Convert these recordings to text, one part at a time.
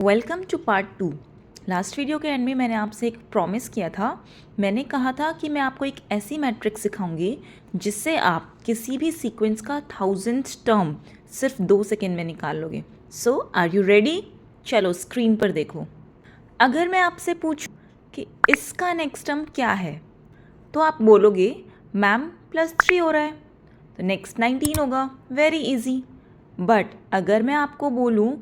Welcome to part 2। Last video के end में मैंने आपसे एक प्रॉमिस किया था। मैंने कहा था कि मैं आपको एक ऐसी मैट्रिक्स सिखाऊंगी जिससे आप किसी भी सीक्वेंस का 1000th टर्म सिर्फ 2 सेकेंड में निकाल लोगे। सो आर यू रेडी? चलो स्क्रीन पर देखो। अगर मैं आपसे पूछूं कि इसका नेक्स्ट टर्म क्या है तो आप बोलोगे मैम +3 हो रहा है, तो नेक्स्ट 19 होगा। Very easy. बट अगर मैं आपको बोलूं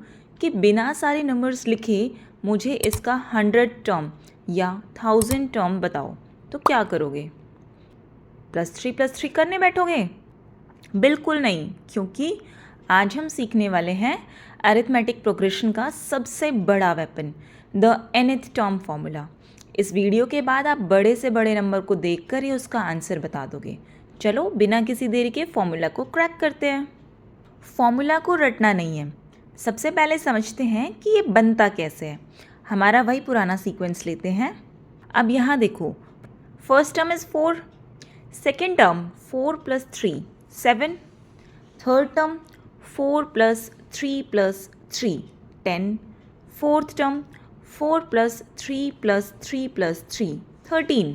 कि बिना सारे नंबर्स लिखे मुझे इसका 100 टर्म या 1000 टर्म बताओ, तो क्या करोगे? +3 करने बैठोगे? बिल्कुल नहीं, क्योंकि आज हम सीखने वाले हैं अरिथमेटिक प्रोग्रेशन का सबसे बड़ा weapon, the nth term formula. इस वीडियो के बाद आप बड़े से बड़े नंबर को देखकर ही उसका आंसर बता दोगे। चलो बिना किसी देरी के फॉर्मूला को क्रैक करते हैं। फॉर्मूला को रटना नहीं है, सबसे पहले समझते हैं कि ये बनता कैसे है। हमारा वही पुराना सीक्वेंस लेते हैं। अब यहाँ देखो, first term is 4, second term 4 + 3 7, third term 4 + 3 + 3 10, fourth term 4 + 3 + 3 + 3 13।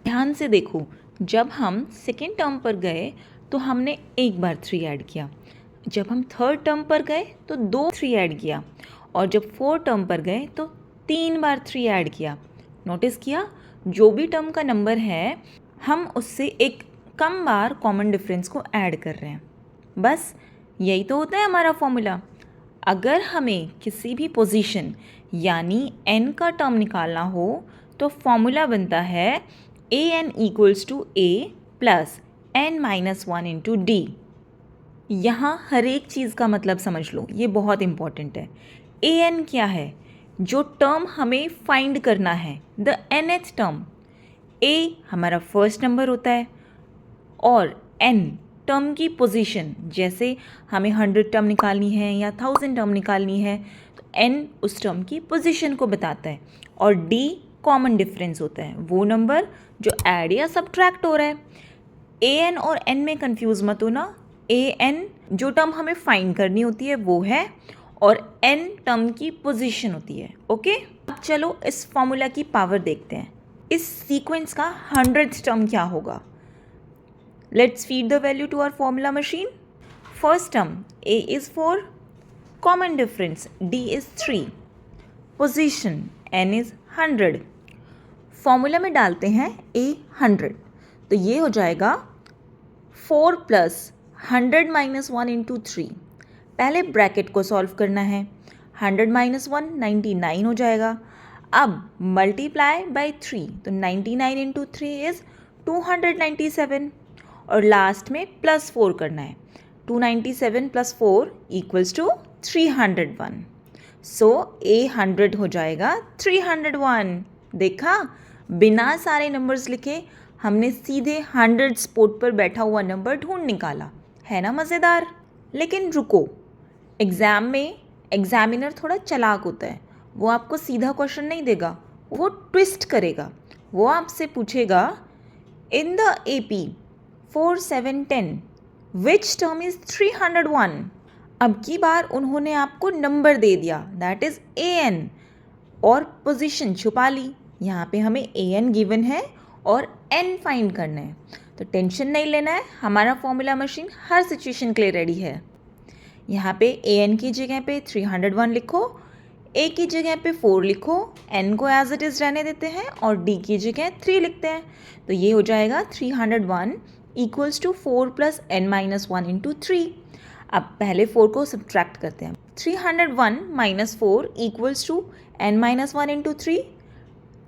ध्यान से देखो, जब हम सेकेंड टर्म पर गए तो हमने एक बार 3 ऐड किया, जब हम थर्ड टर्म पर गए तो 2 3 ऐड किया, और जब फोर्थ टर्म पर गए तो 3 बार 3 ऐड किया। नोटिस किया, जो भी टर्म का नंबर है हम उससे एक कम बार कॉमन डिफरेंस को ऐड कर रहे हैं। बस यही तो होता है हमारा फॉर्मूला। अगर हमें किसी भी पोजीशन यानी n का टर्म निकालना हो तो फॉर्मूला बनता है an = a + n - 1 × d। यहाँ हर एक चीज़ का मतलब समझ लो, ये बहुत इम्पॉर्टेंट है। an क्या है? जो टर्म हमें फाइंड करना है, द nth टर्म। a हमारा फर्स्ट नंबर होता है और n टर्म की पोजीशन। जैसे हमें 100 टर्म निकालनी है या 1000 टर्म निकालनी है तो n उस टर्म की पोजीशन को बताता है, और d कॉमन डिफरेंस होता है, वो नंबर जो ऐड या सब्ट्रैक्ट हो रहा है। an और n में कंफ्यूज मत होना। an जो टर्म हमें फाइंड करनी होती है वो है, और n टर्म की पोजीशन होती है। ओके, अब चलो इस फॉर्मूला की पावर देखते हैं। इस सीक्वेंस का 100th टर्म क्या होगा? Let's feed the value to our formula machine. First term a is 4, common difference d is 3, position n is 100। Formula में डालते हैं a 100, तो ये हो जाएगा 4 + 100 - 1 × 3। पहले ब्रैकेट को सॉल्व करना है। 100 - 1 99 हो जाएगा। अब मल्टीप्लाई बाय 3, तो 99 × 3 इज़ 297, और लास्ट में +4 करना है। 297 + 4 = 301। सो a 100 हो जाएगा 301। देखा, बिना सारे नंबर्स लिखे हमने सीधे 100 स्पॉट पर बैठा हुआ नंबर ढूंढ निकाला। है ना मज़ेदार? लेकिन रुको, एग्ज़ाम में एग्जामिनर थोड़ा चालाक होता है। वो आपको सीधा क्वेश्चन नहीं देगा, वो ट्विस्ट करेगा। वो आपसे पूछेगा in the AP 4 7 10 which term is 301। अब की बार उन्होंने आपको नंबर दे दिया, दैट इज़ an, और पोजीशन छुपा ली। यहाँ पे हमें an गिवन है और n फाइंड करना है, तो टेंशन नहीं लेना है, हमारा फॉर्मूला मशीन हर सिचुएशन के लिए रेडी है। यहाँ पे an की जगह पे 301 लिखो, a की जगह पे 4 लिखो, n को एज इट इज़ रहने देते हैं, और d की जगह 3 लिखते हैं। तो ये हो जाएगा 301 = 4 + n - 1 × 3। अब पहले 4 को सब्ट्रैक्ट करते हैं। 301 - 4 = n - 1 × 3।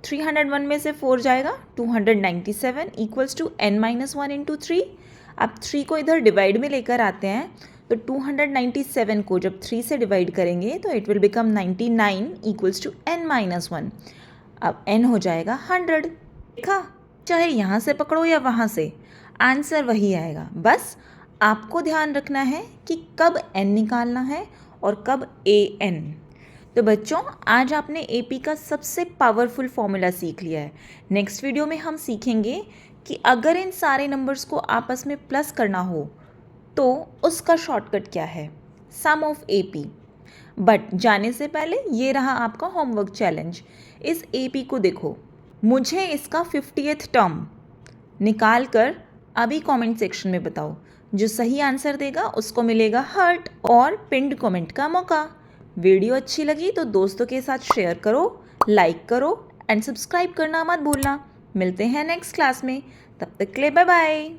301 में से 4 जाएगा, 297 = n - 1 × 3। अब 3 को इधर डिवाइड में लेकर आते हैं, तो 297 को जब 3 से डिवाइड करेंगे तो इट विल बिकम 99 = n - 1। अब n हो जाएगा 100। देखा, चाहे यहाँ से पकड़ो या वहाँ से, आंसर वही आएगा। बस आपको ध्यान रखना है कि कब n निकालना है और कब an। तो बच्चों, आज आपने AP का सबसे पावरफुल फॉर्मूला सीख लिया है। नेक्स्ट वीडियो में हम सीखेंगे कि अगर इन सारे नंबर्स को आपस में प्लस करना हो तो उसका शॉर्टकट क्या है, सम ऑफ AP। बट जाने से पहले ये रहा आपका होमवर्क चैलेंज। इस एपी को देखो, मुझे इसका 50th टर्म निकाल कर अभी कमेंट सेक्शन में बताओ। जो सही आंसर देगा उसको मिलेगा हार्ट और पिंड कमेंट का मौका। वीडियो अच्छी लगी तो दोस्तों के साथ शेयर करो, लाइक करो एंड सब्सक्राइब करना मत भूलना। मिलते हैं नेक्स्ट क्लास में, तब तक के लिए बाय बाय।